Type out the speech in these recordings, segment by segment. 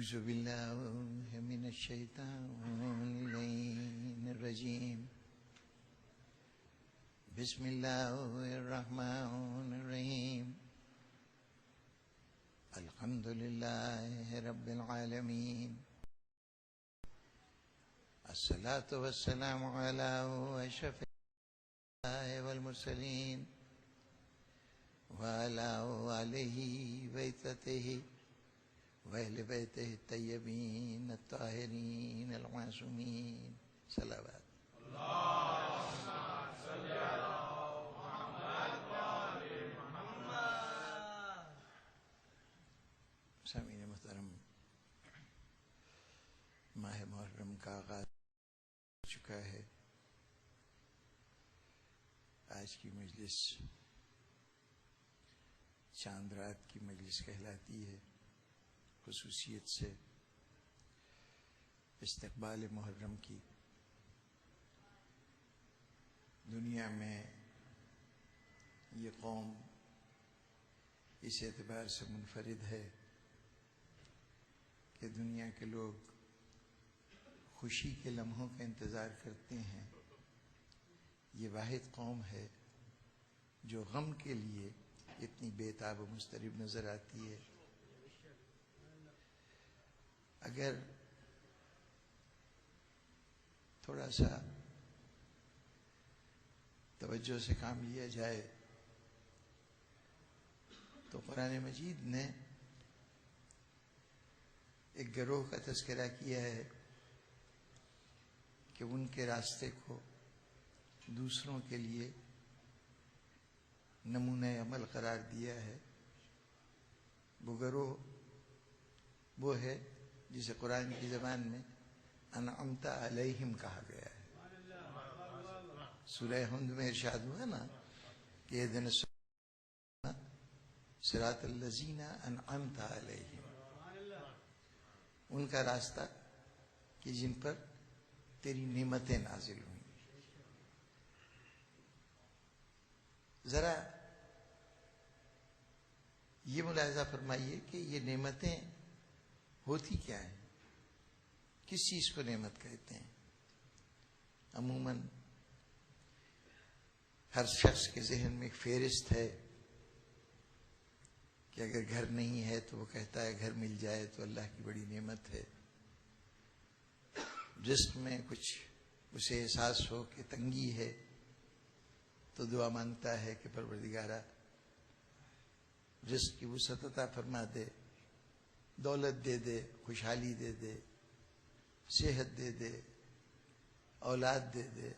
أعوذ بالله من الشيطان الرجيم بسم الله الرحمن الرحيم الحمد لله رب العالمين الصلاة والسلام على أشرف الأنبياء والمرسلين وعلى آله وعترته وأهل بيته الطيبين الطاهرين المعصومين صلوات اللهم صل على محمد وآل محمد. سامعین محترم، ماہ محرم کا آغاز ہو چکا ہے. آج کی مجلس چاند رات کی مجلس کہلاتی ہے. خصوصیت سے استقبال محرم کی دنیا میں یہ قوم اس اعتبار سے منفرد ہے کہ دنیا کے لوگ خوشی کے لمحوں کا انتظار کرتے ہیں. یہ واحد قوم ہے جو غم کے لیے اتنی بے تاب و مضطرب نظر آتی ہے. اگر تھوڑا سا توجہ سے کام لیا جائے تو قرآن مجید نے ایک گروہ کا تذکرہ کیا ہے کہ ان کے راستے کو دوسروں کے لیے نمونہ عمل قرار دیا ہے. وہ گروہ وہ ہے جسے قرآن کی زبان میں انعمت علیہم کہا گیا ہے. سورہ حمد میں ارشاد ہوا نا کہ اہدنا صراط الذین انعمت علیہم، ان کا راستہ کہ جن پر تیری نعمتیں نازل ہوئیں. ذرا یہ ملاحظہ فرمائیے کہ یہ نعمتیں ہوتی کیا ہیں، کس چیز کو نعمت کہتے ہیں. عموماً ہر شخص کے ذہن میں ایک فہرست ہے کہ اگر گھر نہیں ہے تو وہ کہتا ہے گھر مل جائے تو اللہ کی بڑی نعمت ہے. رزق میں کچھ اسے احساس ہو کہ تنگی ہے تو دعا مانگتا ہے کہ پروردگارا رزق کی وسعت عطا فرما دے، دولت دے دے، خوشحالی دے دے، صحت دے دے، اولاد دے دے،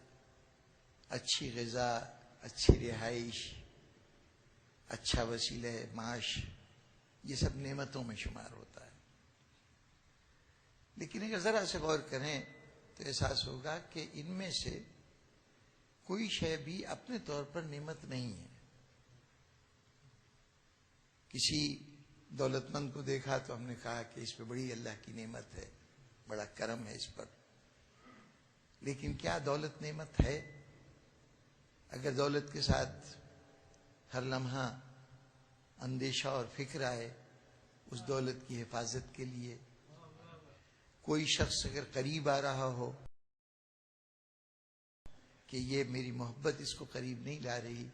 اچھی غذا، اچھی رہائش، اچھا وسیلہ معاش، یہ سب نعمتوں میں شمار ہوتا ہے. لیکن اگر ذرا سے غور کریں تو احساس ہوگا کہ ان میں سے کوئی شے بھی اپنے طور پر نعمت نہیں ہے. کسی دولت مند کو دیکھا تو ہم نے کہا کہ اس پہ بڑی اللہ کی نعمت ہے، بڑا کرم ہے اس پر. لیکن کیا دولت نعمت ہے؟ اگر دولت کے ساتھ ہر لمحہ اندیشہ اور فکر آئے اس دولت کی حفاظت کے لیے، کوئی شخص اگر قریب آ رہا ہو کہ یہ میری محبت اس کو قریب نہیں لا رہی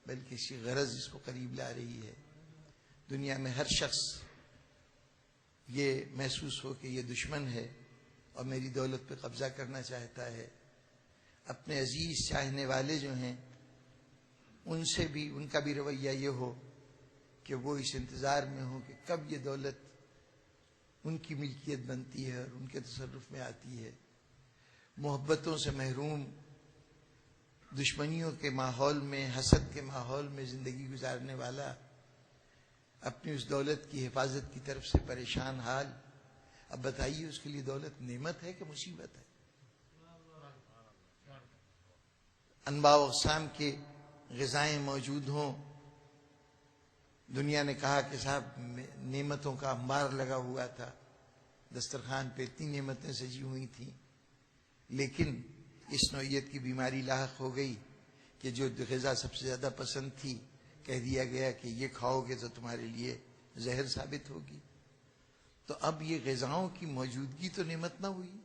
بلکہ اسی غرض اس کو قریب لا رہی ہے، دنیا میں ہر شخص یہ محسوس ہو کہ یہ دشمن ہے اور میری دولت پہ قبضہ کرنا چاہتا ہے، اپنے عزیز چاہنے والے جو ہیں ان سے بھی ان کا بھی رویہ یہ ہو کہ وہ اس انتظار میں ہو کہ کب یہ دولت ان کی ملکیت بنتی ہے اور ان کے تصرف میں آتی ہے. محبتوں سے محروم، دشمنیوں کے ماحول میں، حسد کے ماحول میں زندگی گزارنے والا اپنی اس دولت کی حفاظت کی طرف سے پریشان حال. اب بتائیے اس کے لیے دولت نعمت ہے کہ مصیبت ہے؟ انواع و اقسام کے غذائیں موجود ہوں، دنیا نے کہا کہ صاحب نعمتوں کا انبار لگا ہوا تھا، دسترخوان پہ اتنی نعمتیں سجی ہوئی تھیں، لیکن اس نوعیت کی بیماری لاحق ہو گئی کہ جو غذا سب سے زیادہ پسند تھی کہہ دیا گیا کہ یہ کھاؤ گے تو تمہارے لیے زہر ثابت ہوگی. تو اب یہ غذاؤں کی موجودگی تو نعمت نہ ہوئی.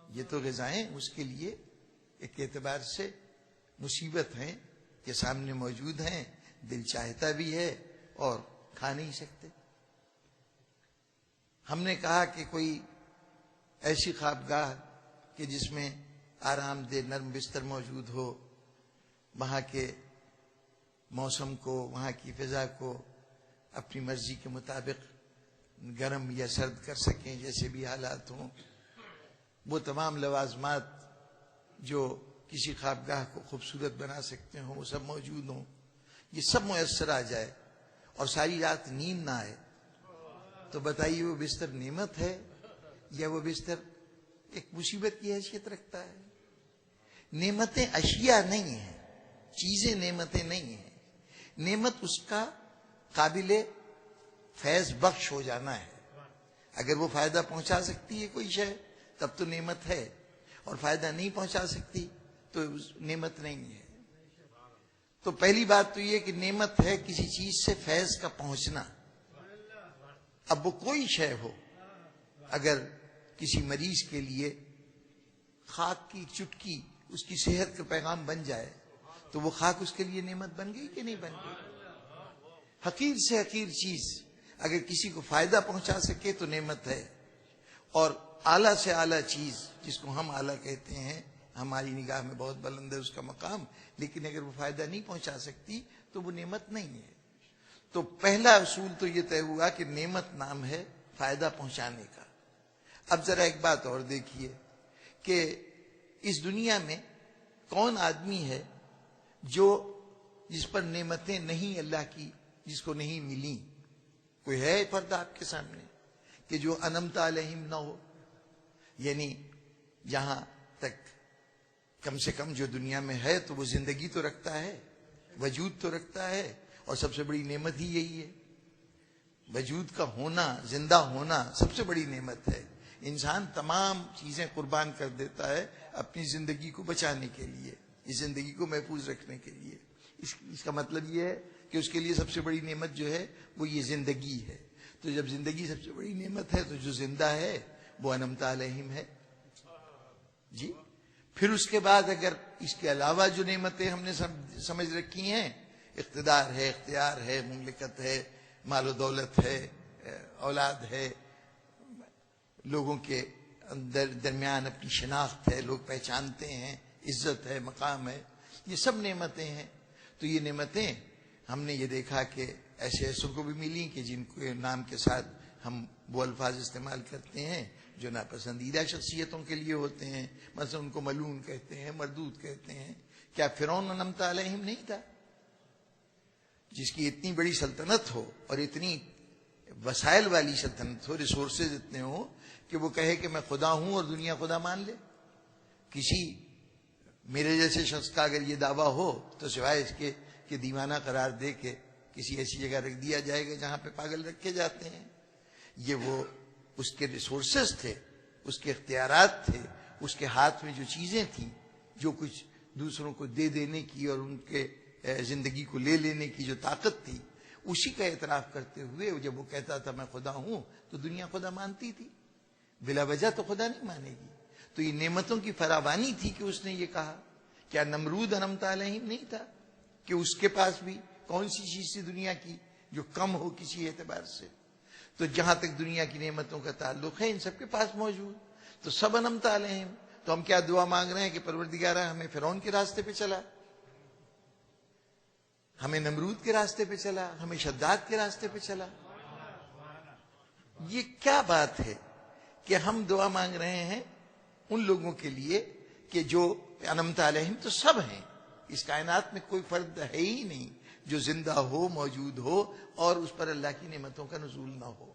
یہ تو غذائیں اس کے لیے ایک اعتبار سے مصیبت ہیں کہ سامنے موجود ہیں, دل چاہتا بھی ہے اور کھا نہیں سکتے. ہم نے کہا کہ کوئی ایسی خوابگاہ کہ جس میں آرام دہ نرم بستر موجود ہو, وہاں کے موسم کو, وہاں کی فضا کو اپنی مرضی کے مطابق گرم یا سرد کر سکیں جیسے بھی حالات ہوں. وہ تمام لوازمات جو کسی خوابگاہ کو خوبصورت بنا سکتے ہوں وہ سب موجود ہوں. یہ سب میسر آ جائے اور ساری رات نیند نہ آئے تو بتائیے وہ بستر نعمت ہے یا وہ بستر ایک مصیبت کی حیثیت رکھتا ہے؟ نعمتیں اشیاء نہیں ہیں, چیزیں نعمتیں نہیں ہیں. نعمت اس کا قابل فیض بخش ہو جانا ہے. اگر وہ فائدہ پہنچا سکتی ہے کوئی شے تب تو نعمت ہے, اور فائدہ نہیں پہنچا سکتی تو نعمت نہیں ہے. تو پہلی بات تو یہ کہ نعمت ہے کسی چیز سے فیض کا پہنچنا. اب وہ کوئی شے ہو, اگر کسی مریض کے لیے خاک کی چٹکی اس کی صحت کا پیغام بن جائے تو وہ خاک اس کے لیے نعمت بن گئی کہ نہیں بن گئی؟ حقیر سے حقیر چیز اگر کسی کو فائدہ پہنچا سکے تو نعمت ہے, اور اعلیٰ سے اعلیٰ چیز جس کو ہم اعلیٰ کہتے ہیں ہماری نگاہ میں بہت بلند ہے اس کا مقام, لیکن اگر وہ فائدہ نہیں پہنچا سکتی تو وہ نعمت نہیں ہے. تو پہلا اصول تو یہ طے ہوا کہ نعمت نام ہے فائدہ پہنچانے کا. اب ذرا ایک بات اور دیکھیے کہ اس دنیا میں کون آدمی ہے جو جس پر نعمتیں نہیں اللہ کی جس کو نہیں ملی؟ کوئی ہے فرد آپ کے سامنے کہ جو انعمت علیہم نہ ہو؟ یعنی جہاں تک کم سے کم جو دنیا میں ہے تو وہ زندگی تو رکھتا ہے, وجود تو رکھتا ہے, اور سب سے بڑی نعمت ہی یہی ہے. وجود کا ہونا, زندہ ہونا سب سے بڑی نعمت ہے. انسان تمام چیزیں قربان کر دیتا ہے اپنی زندگی کو بچانے کے لیے, اس زندگی کو محفوظ رکھنے کے لیے. اس کا مطلب یہ ہے کہ اس کے لیے سب سے بڑی نعمت جو ہے وہ یہ زندگی ہے. تو جب زندگی سب سے بڑی نعمت ہے تو جو زندہ ہے وہ انعمت علیہم ہے. جی پھر اس کے بعد اگر اس کے علاوہ جو نعمتیں ہم نے سمجھ رکھی ہیں, اقتدار ہے, اختیار ہے, مملکت ہے, مال و دولت ہے, اولاد ہے, لوگوں کے درمیان اپنی شناخت ہے, لوگ پہچانتے ہیں, عزت ہے, مقام ہے, یہ سب نعمتیں ہیں. تو یہ نعمتیں ہم نے یہ دیکھا کہ ایسے ایسوں کو بھی ملی کہ جن کے نام کے ساتھ ہم وہ الفاظ استعمال کرتے ہیں جو ناپسندیدہ شخصیتوں کے لیے ہوتے ہیں. مثلا ان کو ملعون کہتے ہیں, مردود کہتے ہیں. کیا فرعون انعمت علیہم نہیں تھا؟ جس کی اتنی بڑی سلطنت ہو اور اتنی وسائل والی سلطنت ہو, ریسورسز اتنے ہوں کہ وہ کہے کہ میں خدا ہوں اور دنیا خدا مان لے. کسی میرے جیسے شخص کا اگر یہ دعویٰ ہو تو سوائے اس کے کہ دیوانہ قرار دے کے کسی ایسی جگہ رکھ دیا جائے گا جہاں پہ پاگل رکھے جاتے ہیں. یہ وہ اس کے ریسورسز تھے, اس کے اختیارات تھے, اس کے ہاتھ میں جو چیزیں تھیں, جو کچھ دوسروں کو دے دینے کی اور ان کے زندگی کو لے لینے کی جو طاقت تھی, اسی کا اعتراف کرتے ہوئے جب وہ کہتا تھا میں خدا ہوں تو دنیا خدا مانتی تھی. بلا وجہ تو خدا نہیں مانے گی. تو یہ نعمتوں کی فراوانی تھی کہ اس نے یہ کہا. کیا نمرود انعمت علیہم نہیں تھا کہ اس کے پاس بھی کون سی چیز تھی دنیا کی جو کم ہو کسی اعتبار سے؟ تو جہاں تک دنیا کی نعمتوں کا تعلق ہے ان سب کے پاس موجود, تو سب انعمت علیہم. تو ہم کیا دعا مانگ رہے ہیں کہ پروردگارہ ہمیں فرعون کے راستے پہ چلا, ہمیں نمرود کے راستے پہ چلا, ہمیں شداد کے راستے پہ چلا؟ یہ کیا بات ہے کہ ہم دعا مانگ رہے ہیں ان لوگوں کے لیے کہ جو انعمت علیہم تو سب ہیں, اس کائنات میں کوئی فرد ہے ہی نہیں جو زندہ ہو, موجود ہو اور اس پر اللہ کی نعمتوں کا نزول نہ ہو.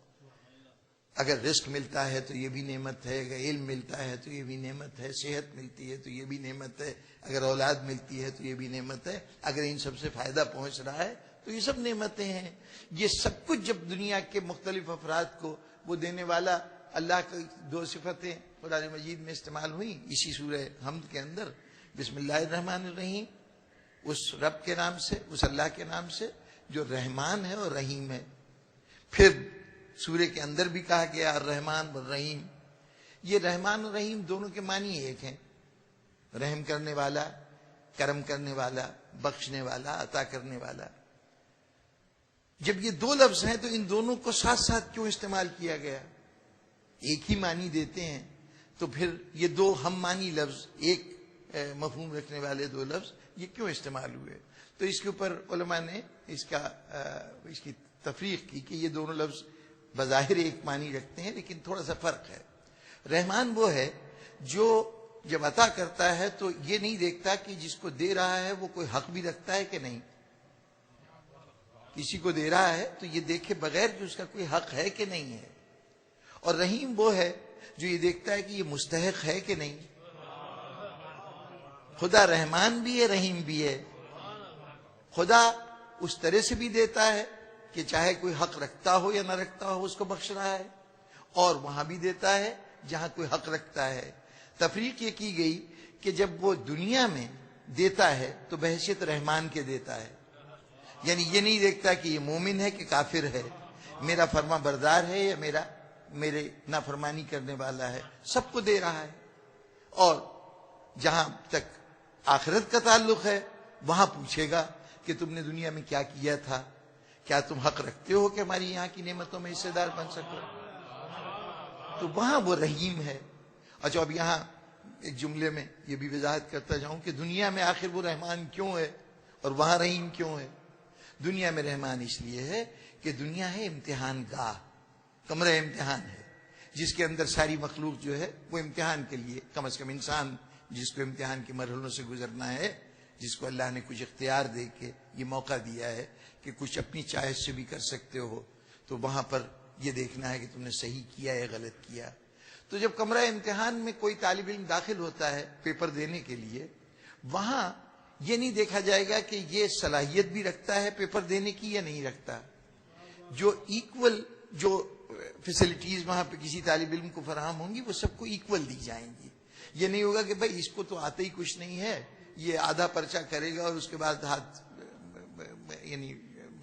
اگر رزق ملتا ہے تو یہ بھی نعمت ہے, اگر علم ملتا ہے تو یہ بھی نعمت ہے, صحت ملتی ہے تو یہ بھی نعمت ہے, اگر اولاد ملتی ہے تو یہ بھی نعمت ہے, اگر ان سب سے فائدہ پہنچ رہا ہے تو یہ سب نعمتیں ہیں. یہ سب کچھ جب دنیا کے مختلف افراد کو وہ دینے والا اللہ کی دو صفتیں قرآن مجید میں استعمال ہوئی اسی سورہ حمد کے اندر, بسم اللہ الرحمن الرحیم, اس رب کے نام سے, اس اللہ کے نام سے جو رحمان ہے اور رحیم ہے. پھر سورہ کے اندر بھی کہا گیا الرحمن والرحیم. یہ رحمان اور رحیم دونوں کے معنی ایک ہیں. رحم کرنے والا، کرم کرنے والا، بخشنے والا، عطا کرنے والا. جب یہ دو لفظ ہیں تو ان دونوں کو ساتھ ساتھ کیوں استعمال کیا گیا؟ ایک ہی معنی دیتے ہیں تو پھر یہ دو ہم معنی لفظ، ایک مفہوم رکھنے والے دو لفظ یہ کیوں استعمال ہوئے؟ تو اس کے اوپر علماء نے اس کی تفریق کی کہ یہ دونوں لفظ بظاہر ایک معنی رکھتے ہیں لیکن تھوڑا سا فرق ہے. رحمان وہ ہے جو جب عطا کرتا ہے تو یہ نہیں دیکھتا کہ جس کو دے رہا ہے وہ کوئی حق بھی رکھتا ہے کہ نہیں. کسی کو دے رہا ہے تو یہ دیکھے بغیر کہ اس کا کوئی حق ہے کہ نہیں ہے. اور رحیم وہ ہے جو یہ دیکھتا ہے کہ یہ مستحق ہے کہ نہیں. خدا رحمان بھی ہے، رحیم بھی ہے. خدا اس طرح سے بھی دیتا ہے کہ چاہے کوئی حق رکھتا ہو یا نہ رکھتا ہو اس کو بخش رہا ہے، اور وہاں بھی دیتا ہے جہاں کوئی حق رکھتا ہے. تفریق یہ کی گئی کہ جب وہ دنیا میں دیتا ہے تو بحیثیت رحمان کے دیتا ہے. یعنی یہ نہیں دیکھتا کہ یہ مومن ہے کہ کافر ہے، میرا فرما بردار ہے یا میرے نافرمانی کرنے والا ہے، سب کو دے رہا ہے. اور جہاں تک آخرت کا تعلق ہے وہاں پوچھے گا کہ تم نے دنیا میں کیا کیا تھا، کیا تم حق رکھتے ہو کہ ہماری یہاں کی نعمتوں میں حصے دار بن سکو. تو وہاں وہ رحیم ہے. اچھا اب یہاں ایک جملے میں یہ بھی وضاحت کرتا جاؤں کہ دنیا میں آخر وہ رحمان کیوں ہے اور وہاں رحیم کیوں ہے. دنیا میں رحمان اس لیے ہے کہ دنیا ہے امتحان گاہ، کمرہ امتحان ہے جس کے اندر ساری مخلوق جو ہے وہ امتحان کے لیے، کم از کم انسان جس کو امتحان کے مرحلوں سے گزرنا ہے، جس کو اللہ نے کچھ اختیار دے کے یہ موقع دیا ہے کہ کچھ اپنی چاہت سے بھی کر سکتے ہو، تو وہاں پر یہ دیکھنا ہے کہ تم نے صحیح کیا یا غلط کیا. تو جب کمرہ امتحان میں کوئی طالب علم داخل ہوتا ہے پیپر دینے کے لیے، وہاں یہ نہیں دیکھا جائے گا کہ یہ صلاحیت بھی رکھتا ہے پیپر دینے کی یا نہیں رکھتا. جو ایکول جو فیسلٹیز وہاں پہ کسی طالب علم کو فراہم ہوں گی وہ سب کو ایکول دی جائیں گی. یہ نہیں ہوگا کہ بھائی اس کو تو آتے ہی کچھ نہیں ہے، یہ آدھا پرچہ کرے گا اور اس کے بعد یعنی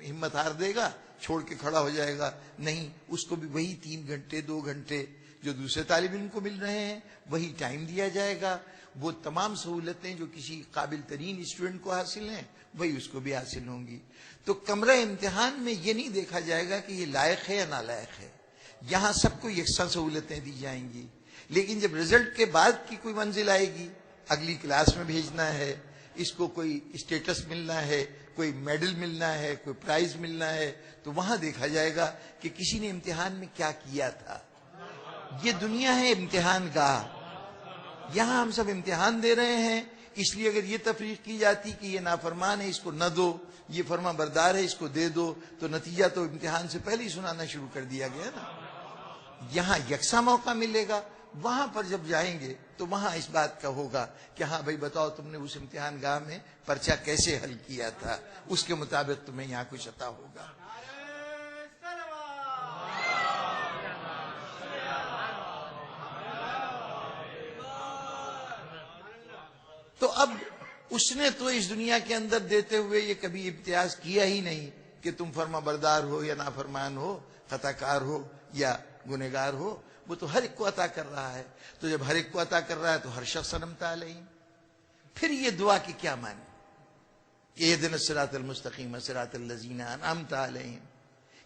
ہمت ہار دے گا، چھوڑ کے کھڑا ہو جائے گا. نہیں، اس کو بھی وہی 3 گھنٹے 2 گھنٹے جو دوسرے طالب علم کو مل رہے ہیں وہی ٹائم دیا جائے گا. وہ تمام سہولتیں جو کسی قابل ترین اسٹوڈنٹ کو حاصل ہیں وہی اس کو بھی حاصل ہوں گی. تو کمرہ امتحان میں یہ نہیں دیکھا جائے گا کہ یہ لائق ہے یا نالائق ہے، یہاں سب کو یکساں سہولتیں دی جائیں گی. لیکن جب رزلٹ کے بعد کی کوئی منزل آئے گی، اگلی کلاس میں بھیجنا ہے، اس کو کوئی اسٹیٹس ملنا ہے، کوئی میڈل ملنا ہے، کوئی پرائز ملنا ہے، تو وہاں دیکھا جائے گا کہ کسی نے امتحان میں کیا کیا تھا. یہ دنیا ہے امتحان گاہ، یہاں ہم سب امتحان دے رہے ہیں. اس لیے اگر یہ تفریق کی جاتی کہ یہ نافرمان ہے اس کو نہ دو، یہ فرما بردار ہے اس کو دے دو، تو نتیجہ تو امتحان سے پہلے ہی سنانا شروع کر دیا گیا نا. یہاں یکساں موقع ملے گا. وہاں پر جب جائیں گے تو وہاں اس بات کا ہوگا کہ ہاں بھائی بتاؤ تم نے اس امتحان گاہ میں پرچہ کیسے حل کیا تھا، اس کے مطابق تمہیں یہاں کچھ عطا ہوگا. تو اب اس نے تو اس دنیا کے اندر دیتے ہوئے یہ کبھی امتیاز کیا ہی نہیں کہ تم فرما بردار ہو یا نافرمان ہو، خطا کار ہو یا گنہگار ہو. وہ تو ہر ایک کو عطا کر رہا ہے. تو جب ہر ایک کو عطا کر رہا ہے تو ہر شخص انعمت علیہم. پھر یہ دعا کی کیا معنی کہ اہدنا الصراط المستقیم صراط الذین انعمت علیہم؟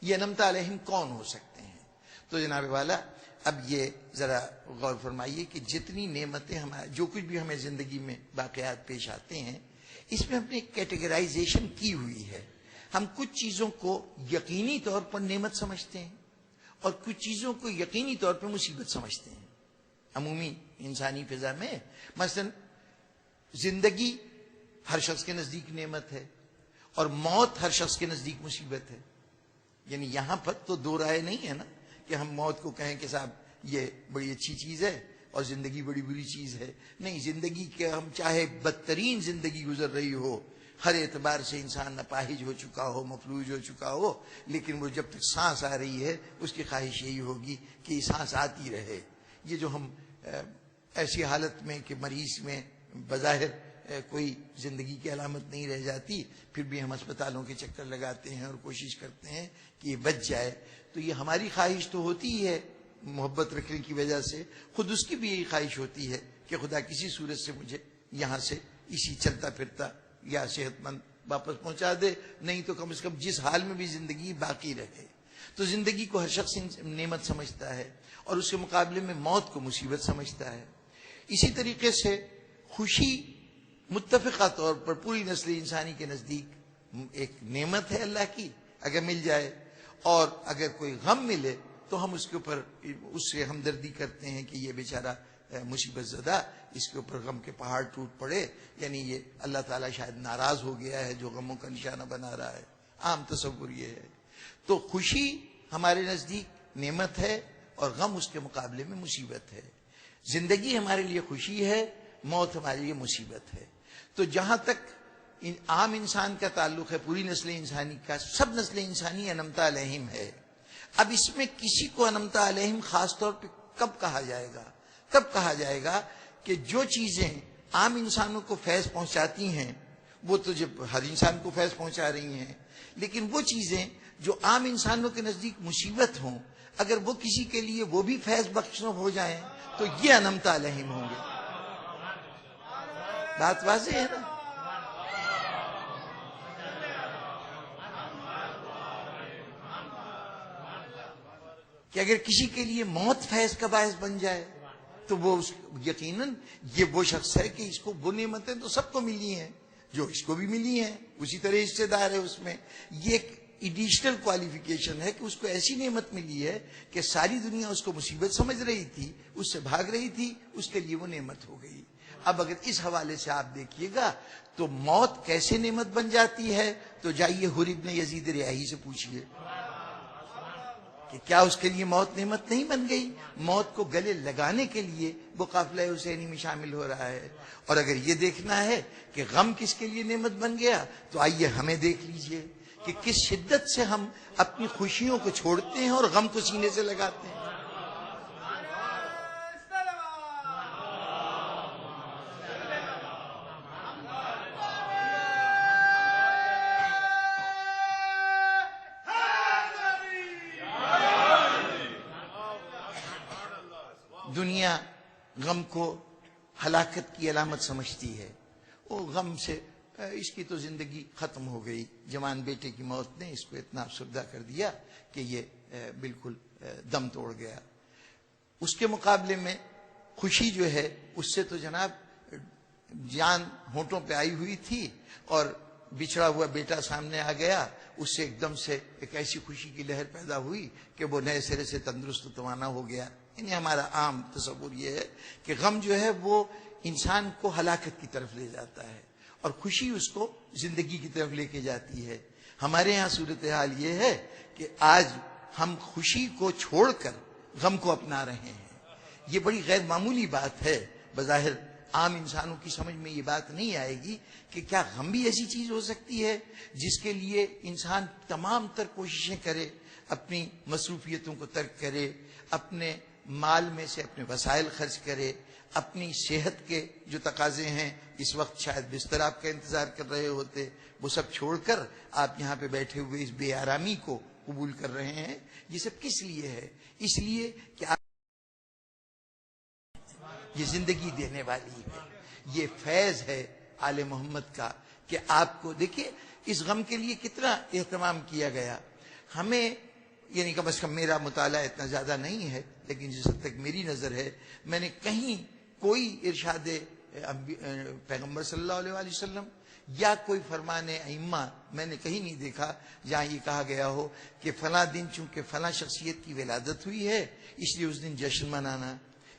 یہ انعمت علیہم کون ہو سکتے ہیں؟ تو جناب والا اب یہ ذرا غور فرمائیے کہ جتنی نعمتیں ہمارے جو کچھ بھی ہمیں زندگی میں واقعات پیش آتے ہیں اس میں ہم نے کیٹیگرائزیشن کی ہوئی ہے. ہم کچھ چیزوں کو یقینی طور پر نعمت سمجھتے ہیں اور کچھ چیزوں کو یقینی طور پر مصیبت سمجھتے ہیں. عمومی انسانی فضا میں مثلا زندگی ہر شخص کے نزدیک نعمت ہے اور موت ہر شخص کے نزدیک مصیبت ہے. یعنی یہاں پر تو دو رائے نہیں ہے نا کہ ہم موت کو کہیں کہ صاحب یہ بڑی اچھی چیز ہے اور زندگی بڑی بری چیز ہے. نہیں، زندگی کے ہم چاہے بدترین زندگی گزر رہی ہو، ہر اعتبار سے انسان ناپاہج ہو چکا ہو، مفلوج ہو چکا ہو، لیکن وہ جب تک سانس آ رہی ہے اس کی خواہش یہی ہوگی کہ یہ سانس آتی رہے. یہ جو ہم ایسی حالت میں کہ مریض میں بظاہر کوئی زندگی کی علامت نہیں رہ جاتی، پھر بھی ہم اسپتالوں کے چکر لگاتے ہیں اور کوشش کرتے ہیں کہ یہ بچ جائے. تو یہ ہماری خواہش تو ہوتی ہی ہے محبت رکھنے کی وجہ سے، خود اس کی بھی یہی خواہش ہوتی ہے کہ خدا کسی صورت سے مجھے یہاں سے اسی چلتا پھرتا یا صحت مند واپس پہنچا دے، نہیں تو کم سے کم جس حال میں بھی زندگی باقی رہے. تو زندگی کو ہر شخص نعمت سمجھتا ہے اور اس کے مقابلے میں موت کو مصیبت سمجھتا ہے. اسی طریقے سے خوشی متفقہ طور پر پوری نسل انسانی کے نزدیک ایک نعمت ہے اللہ کی اگر مل جائے، اور اگر کوئی غم ملے تو ہم اس کے اوپر اس سے ہمدردی کرتے ہیں کہ یہ بیچارہ مصیبت زدہ، اس کے اوپر غم کے پہاڑ ٹوٹ پڑے، یعنی یہ اللہ تعالیٰ شاید ناراض ہو گیا ہے جو غموں کا نشانہ بنا رہا ہے. عام تصور یہ ہے. تو خوشی ہمارے نزدیک نعمت ہے اور غم اس کے مقابلے میں مصیبت ہے. زندگی ہمارے لیے خوشی ہے، موت ہمارے لیے مصیبت ہے. تو جہاں تک عام انسان کا تعلق ہے، پوری نسل انسانی کا، سب نسل انسانی انمتا علیہم ہے. اب اس میں کسی کو انمتا علیہم خاص طور پہ کب کہا جائے گا؟ تب کہا جائے گا کہ جو چیزیں عام انسانوں کو فیض پہنچاتی ہیں وہ تو جب ہر انسان کو فیض پہنچا رہی ہیں، لیکن وہ چیزیں جو عام انسانوں کے نزدیک مصیبت ہوں، اگر وہ کسی کے لیے وہ بھی فیض بخش ہو جائیں تو یہ انمتا علیہم ہوں گے. بات واضح ہے نا؟ کہ اگر کسی کے لیے موت فیض کا باعث بن جائے تو وہ یقیناً یہ وہ شخص ہے کہ اس کو وہ نعمتیں تو سب کو ملی ہیں جو اس کو بھی ملی ہیں، اسی طرح حصے دار ہے اس میں. یہ ایک ایڈیشنل کوالیفیکیشن ہے کہ اس کو ایسی نعمت ملی ہے کہ ساری دنیا اس کو مصیبت سمجھ رہی تھی، اس سے بھاگ رہی تھی، اس کے لیے وہ نعمت ہو گئی. اب اگر اس حوالے سے آپ دیکھیے گا تو موت کیسے نعمت بن جاتی ہے، تو جائیے حر ابن یزید ریاحی سے پوچھیے کہ کیا اس کے لیے موت نعمت نہیں بن گئی؟ موت کو گلے لگانے کے لیے وہ قافلہ حسینی میں شامل ہو رہا ہے. اور اگر یہ دیکھنا ہے کہ غم کس کے لیے نعمت بن گیا تو آئیے ہمیں دیکھ لیجئے کہ کس شدت سے ہم اپنی خوشیوں کو چھوڑتے ہیں اور غم کو سینے سے لگاتے ہیں. دنیا غم کو ہلاکت کی علامت سمجھتی ہے. وہ غم سے اس کی تو زندگی ختم ہو گئی، جوان بیٹے کی موت نے اس کو اتنا افسردہ کر دیا کہ یہ بالکل دم توڑ گیا. اس کے مقابلے میں خوشی جو ہے اس سے تو جناب جان ہونٹوں پہ آئی ہوئی تھی اور بچھڑا ہوا بیٹا سامنے آ گیا، اس سے ایک دم سے ایک ایسی خوشی کی لہر پیدا ہوئی کہ وہ نئے سرے سے تندرست توانا ہو گیا. یعنی ہمارا عام تصور یہ ہے کہ غم جو ہے وہ انسان کو ہلاکت کی طرف لے جاتا ہے اور خوشی اس کو زندگی کی طرف لے کے جاتی ہے. ہمارے ہاں صورتحال یہ ہے کہ آج ہم خوشی کو چھوڑ کر غم کو اپنا رہے ہیں. یہ بڑی غیر معمولی بات ہے. بظاہر عام انسانوں کی سمجھ میں یہ بات نہیں آئے گی کہ کیا غم بھی ایسی چیز ہو سکتی ہے جس کے لیے انسان تمام تر کوششیں کرے، اپنی مصروفیتوں کو ترک کرے، اپنے مال میں سے اپنے وسائل خرچ کرے، اپنی صحت کے جو تقاضے ہیں، اس وقت شاید بستر آپ کا انتظار کر رہے ہوتے، وہ سب چھوڑ کر آپ یہاں پہ بیٹھے ہوئے اس بے آرامی کو قبول کر رہے ہیں. یہ سب کس لیے ہے؟ اس لیے کہ آپ یہ زندگی دینے والی ہے، یہ فیض ہے آل محمد کا کہ آپ کو دیکھیے اس غم کے لیے کتنا اہتمام کیا گیا. ہمیں یعنی کم از کم میرا مطالعہ اتنا زیادہ نہیں ہے لیکن جس حد تک میری نظر ہے میں نے کہیں کوئی ارشاد پیغمبر صلی اللہ علیہ وسلم یا کوئی فرمان ائمہ میں نے کہیں نہیں دیکھا جہاں یہ کہا گیا ہو کہ فلاں دن چونکہ فلاں شخصیت کی ولادت ہوئی ہے اس لیے اس دن جشن منانا،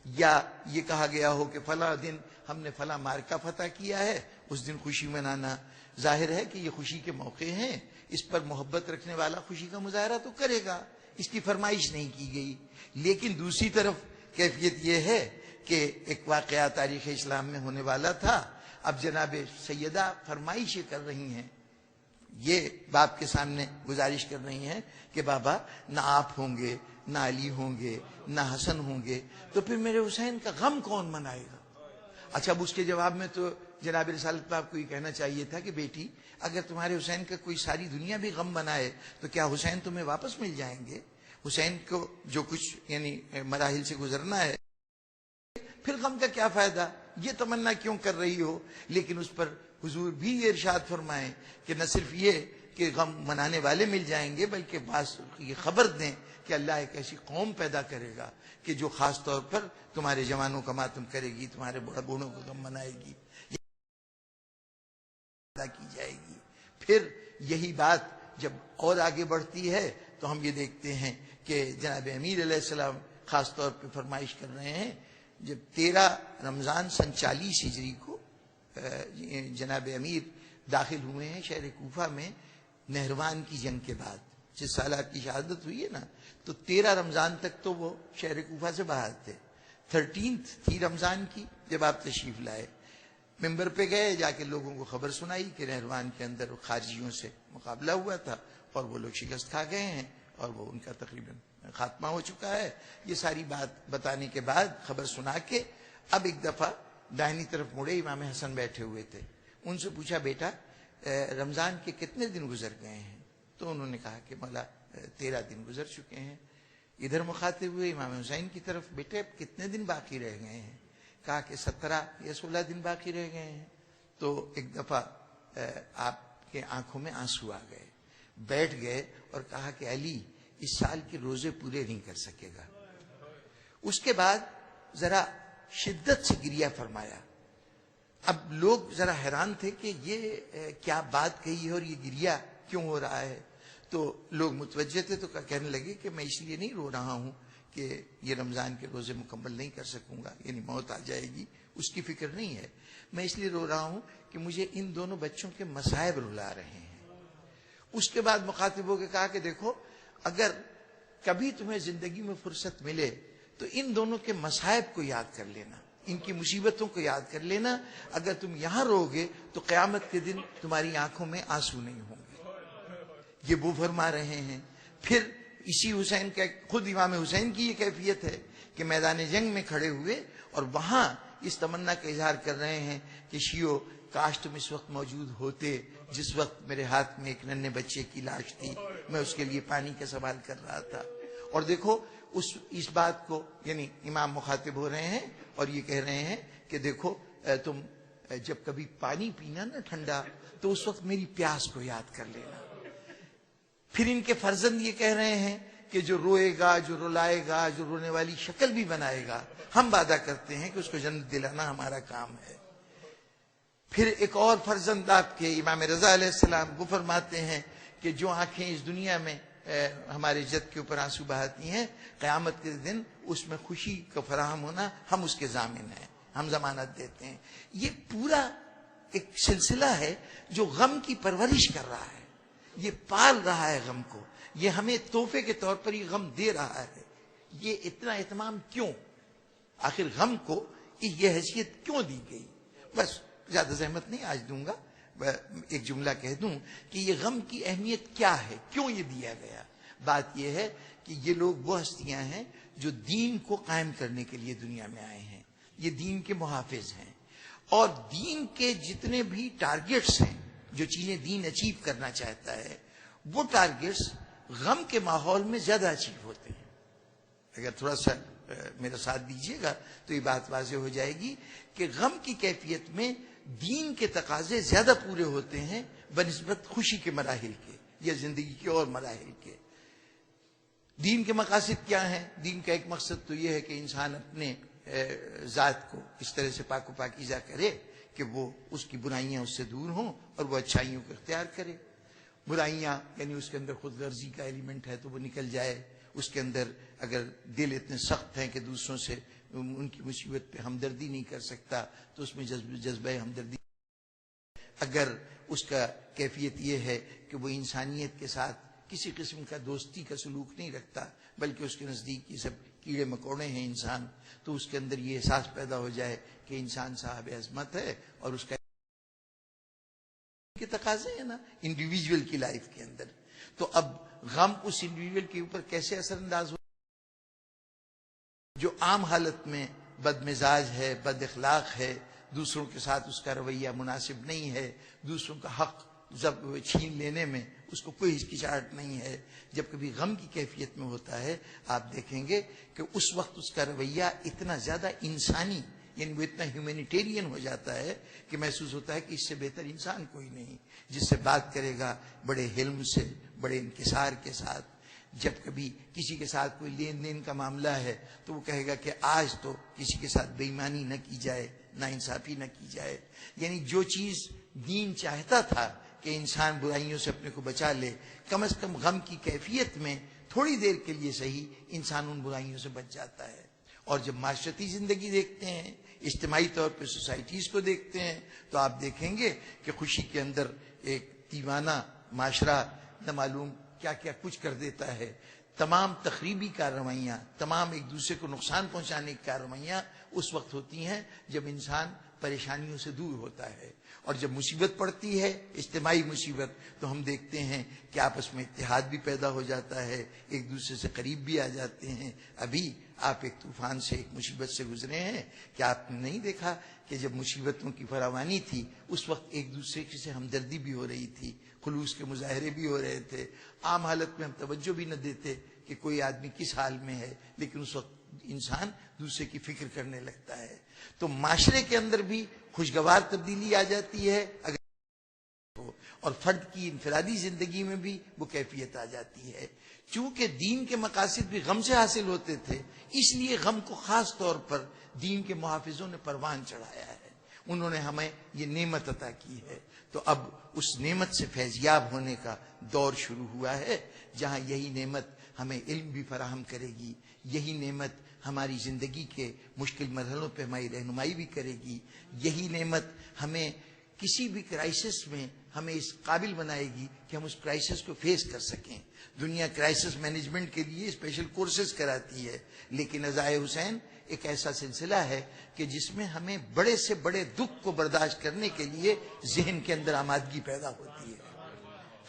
یا یہ کہا گیا ہو کہ فلاں دن ہم نے فلاں مارکہ فتح کیا ہے اس دن خوشی منانا. ظاہر ہے کہ یہ خوشی کے موقع ہیں، اس پر محبت رکھنے والا خوشی کا مظاہرہ تو کرے گا، اس کی فرمائش نہیں کی گئی. لیکن دوسری طرف کیفیت یہ ہے کہ ایک واقعہ تاریخ اسلام میں ہونے والا تھا. اب جناب سیدہ فرمائشیں کر رہی ہیں، یہ باپ کے سامنے گزارش کر رہی ہیں کہ بابا نہ آپ ہوں گے، نہ علی ہوں گے، نہ حسن ہوں گے، تو پھر میرے حسین کا غم کون منائے گا؟ اچھا اب اس کے جواب میں تو جناب رسالت میں آپ کو یہ کہنا چاہیے تھا کہ بیٹی اگر تمہارے حسین کا کوئی ساری دنیا بھی غم بنائے تو کیا حسین تمہیں واپس مل جائیں گے؟ حسین کو جو کچھ یعنی مراحل سے گزرنا ہے پھر غم کا کیا فائدہ؟ یہ تمنا کیوں کر رہی ہو؟ لیکن اس پر حضور بھی یہ ارشاد فرمائیں کہ نہ صرف یہ کہ غم منانے والے مل جائیں گے بلکہ بعض یہ خبر دیں کہ اللہ ایک ایسی قوم پیدا کرے گا کہ جو خاص طور پر تمہارے جوانوں کا ماتم کرے گی، تمہارے بوڑھوں کو غم منائے گی، ادا کی جائے گی۔ پھر یہی بات جب اور آگے بڑھتی ہے تو ہم یہ دیکھتے ہیں کہ جناب امیر علیہ السلام خاص طور پہ فرمائش کر رہے ہیں جب 13 رمضان سن 40 ہجری کو جناب امیر داخل ہوئے ہیں شہر کوفہ میں نہروان کی جنگ کے بعد، جس سال آپ کی شہادت ہوئی ہے نا، تو 13 رمضان تک تو وہ شہر کوفہ سے باہر تھے۔ 13 تھی رمضان کی جب آپ تشریف لائے، ممبر پہ گئے، جا کے لوگوں کو خبر سنائی کہ نہروان کے اندر خارجیوں سے مقابلہ ہوا تھا اور وہ لوگ شکست کھا گئے ہیں اور وہ ان کا تقریباً خاتمہ ہو چکا ہے۔ یہ ساری بات بتانے کے بعد خبر سنا کے اب ایک دفعہ دائنی طرف مڑے، امام حسن بیٹھے ہوئے تھے، ان سے پوچھا بیٹا رمضان کے کتنے دن گزر گئے ہیں؟ تو انہوں نے کہا کہ مولا 13 دن گزر چکے ہیں۔ ادھر مخاطب ہوئے امام حسین کی طرف، بیٹے اب کتنے دن باقی رہ گئے ہیں؟ کہا کہ 17 یا 16 دن باقی رہ گئے ہیں۔ تو ایک دفعہ آپ کے آنکھوں میں آنسو آ گئے، بیٹھ گئے اور کہا کہ علی اس سال کے روزے پورے نہیں کر سکے گا۔ اس کے بعد ذرا شدت سے گریہ فرمایا۔ اب لوگ ذرا حیران تھے کہ یہ کیا بات کہی ہے اور یہ گریہ کیوں ہو رہا ہے؟ تو لوگ متوجہ تھے تو کہنے لگے کہ میں اس لیے نہیں رو رہا ہوں کہ یہ رمضان کے روزے مکمل نہیں کر سکوں گا، یعنی موت آ جائے گی، اس کی فکر نہیں ہے، میں اس لیے رو رہا ہوں کہ مجھے ان دونوں بچوں کے مصائب رلا رہے ہیں۔ اس کے بعد مخاطب ہو کے کہا کہ دیکھو اگر کبھی تمہیں زندگی میں فرصت ملے تو ان دونوں کے مصائب کو یاد کر لینا، ان کی مصیبتوں کو یاد کر لینا، اگر تم یہاں رو گے تو قیامت کے دن تمہاری آنکھوں میں آنسو نہیں ہوں گے۔ یہ وہ فرما رہے ہیں۔ پھر اسی حسین کا خود امام حسین کی یہ کیفیت ہے کہ میدان جنگ میں کھڑے ہوئے اور وہاں اس تمنا کا اظہار کر رہے ہیں کہ شیعو کاش تم اس وقت موجود ہوتے جس وقت میرے ہاتھ میں ایک ننھے بچے کی لاش تھی، میں اس کے لیے پانی کا سوال کر رہا تھا۔ اور دیکھو اس بات کو یعنی امام مخاطب ہو رہے ہیں اور یہ کہہ رہے ہیں کہ دیکھو تم جب کبھی پانی پینا نا ٹھنڈا تو اس وقت میری پیاس کو یاد کر لینا۔ پھر ان کے فرزند یہ کہہ رہے ہیں کہ جو روئے گا، جو رلائے گا، جو رونے والی شکل بھی بنائے گا، ہم وعدہ کرتے ہیں کہ اس کو جنت دلانا ہمارا کام ہے۔ پھر ایک اور فرزند آپ کے امام رضا علیہ السلام وہ فرماتے ہیں کہ جو آنکھیں اس دنیا میں ہمارے جد کے اوپر آنسو بہاتی ہیں، قیامت کے دن اس میں خوشی کا فراہم ہونا ہم اس کے ضامن ہیں، ہم ضمانت دیتے ہیں۔ یہ پورا ایک سلسلہ ہے جو غم کی پرورش کر رہا ہے، یہ پال رہا ہے غم کو، یہ ہمیں تحفے کے طور پر یہ غم دے رہا ہے۔ یہ اتنا اہتمام کیوں؟ آخر غم کو یہ حیثیت کیوں دی گئی؟ بس زیادہ زحمت نہیں آج دوں گا، ایک جملہ کہہ دوں کہ یہ غم کی اہمیت کیا ہے، کیوں یہ دیا گیا۔ بات یہ ہے کہ یہ لوگ وہ ہستیاں ہیں جو دین کو قائم کرنے کے لیے دنیا میں آئے ہیں، یہ دین کے محافظ ہیں، اور دین کے جتنے بھی ٹارگٹس ہیں جو چیزیں دین اچیو کرنا چاہتا ہے، وہ ٹارگٹس غم کے ماحول میں زیادہ اچیو ہوتے ہیں۔ اگر تھوڑا سا میرا ساتھ دیجیے گا تو یہ بات واضح ہو جائے گی کہ غم کی کیفیت میں دین کے تقاضے زیادہ پورے ہوتے ہیں بنسبت خوشی کے مراحل کے یا زندگی کے اور مراحل کے۔ دین کے مقاصد کیا ہیں؟ دین کا ایک مقصد تو یہ ہے کہ انسان اپنے ذات کو اس طرح سے پاک و پاکیزہ کرے کہ وہ اس کی برائیاں اس سے دور ہوں اور وہ اچھائیوں کو اختیار کرے۔ برائیاں یعنی اس کے اندر خود غرضی کا ایلیمنٹ ہے تو وہ نکل جائے، اس کے اندر اگر دل اتنے سخت ہیں کہ دوسروں سے ان کی مصیبت پہ ہمدردی نہیں کر سکتا تو اس میں جذبہ ہمدردی، اگر اس کا کیفیت یہ ہے کہ وہ انسانیت کے ساتھ کسی قسم کا دوستی کا سلوک نہیں رکھتا بلکہ اس کے نزدیک یہ سب کیڑے مکوڑے ہیں انسان، تو اس کے اندر یہ احساس پیدا ہو جائے کہ انسان صاحب عظمت ہے اور اس کا کے تقاضے ہیں نا انڈیویجول کی لائف کے اندر۔ تو اب غم اس انڈیویجول کے اوپر کیسے اثر انداز ہو جو عام حالت میں بد مزاج ہے، بد اخلاق ہے، دوسروں کے ساتھ اس کا رویہ مناسب نہیں ہے، دوسروں کا حق جب چھین لینے میں اس کو کوئی ہچکچاہٹ نہیں ہے. جب کبھی غم کی کیفیت میں ہوتا ہے آپ دیکھیں گے کہ اس وقت اس کا رویہ اتنا زیادہ انسانی، یعنی وہ اتنا ہیومینیٹیرین ہو جاتا ہے کہ محسوس ہوتا ہے کہ اس سے بہتر انسان کوئی نہیں، جس سے بات کرے گا بڑے حلم سے، بڑے انکسار کے ساتھ. جب کبھی کسی کے ساتھ کوئی لین دین کا معاملہ ہے تو وہ کہے گا کہ آج تو کسی کے ساتھ بے ایمانی نہ کی جائے، نا انصافی نہ کی جائے. یعنی جو چیز دین چاہتا تھا کہ انسان برائیوں سے اپنے کو بچا لے، کم از کم غم کی کیفیت میں تھوڑی دیر کے لیے صحیح انسان ان برائیوں سے بچ جاتا ہے. اور جب معاشرتی زندگی دیکھتے ہیں، اجتماعی طور پہ سوسائٹیز کو دیکھتے ہیں، تو آپ دیکھیں گے کہ خوشی کے اندر ایک دیوانہ معاشرہ نہ معلوم کیا کیا کچھ کر دیتا ہے. تمام تخریبی کارروائیاں، تمام ایک دوسرے کو نقصان پہنچانے کی کارروائیاں اس وقت ہوتی ہیں جب انسان پریشانیوں سے دور ہوتا ہے. اور جب مصیبت پڑتی ہے، اجتماعی مصیبت، تو ہم دیکھتے ہیں کہ آپس میں اتحاد بھی پیدا ہو جاتا ہے، ایک دوسرے سے قریب بھی آ جاتے ہیں. ابھی آپ ایک طوفان سے، ایک مصیبت سے گزرے ہیں کہ آپ نے نہیں دیکھا کہ جب مصیبتوں کی فراوانی تھی اس وقت ایک دوسرے سے ہمدردی بھی ہو رہی تھی، خلوص کے مظاہرے بھی ہو رہے تھے. عام حالت میں ہم توجہ بھی نہ دیتے کہ کوئی آدمی کس حال میں ہے، لیکن اس وقت انسان دوسرے کی فکر کرنے لگتا ہے. تو معاشرے کے اندر بھی خوشگوار تبدیلی آ جاتی ہے اگر ہو، اور فرد کی انفرادی زندگی میں بھی وہ کیفیت آ جاتی ہے. چونکہ دین کے مقاصد بھی غم سے حاصل ہوتے تھے، اس لیے غم کو خاص طور پر دین کے محافظوں نے پروان چڑھایا ہے. انہوں نے ہمیں یہ نعمت عطا کی ہے. تو اب اس نعمت سے فیضیاب ہونے کا دور شروع ہوا ہے، جہاں یہی نعمت ہمیں علم بھی فراہم کرے گی، یہی نعمت ہماری زندگی کے مشکل مرحلوں پہ ہماری رہنمائی بھی کرے گی، یہی نعمت ہمیں کسی بھی کرائسس میں ہمیں اس قابل بنائے گی کہ ہم اس کرائسس کو فیس کر سکیں. دنیا کرائسس مینجمنٹ کے لیے اسپیشل کورسز کراتی ہے، لیکن عزائے حسین ایک ایسا سلسلہ ہے کہ جس میں ہمیں بڑے سے بڑے دکھ کو برداشت کرنے کے لیے ذہن کے اندر آمادگی پیدا ہوتی ہے.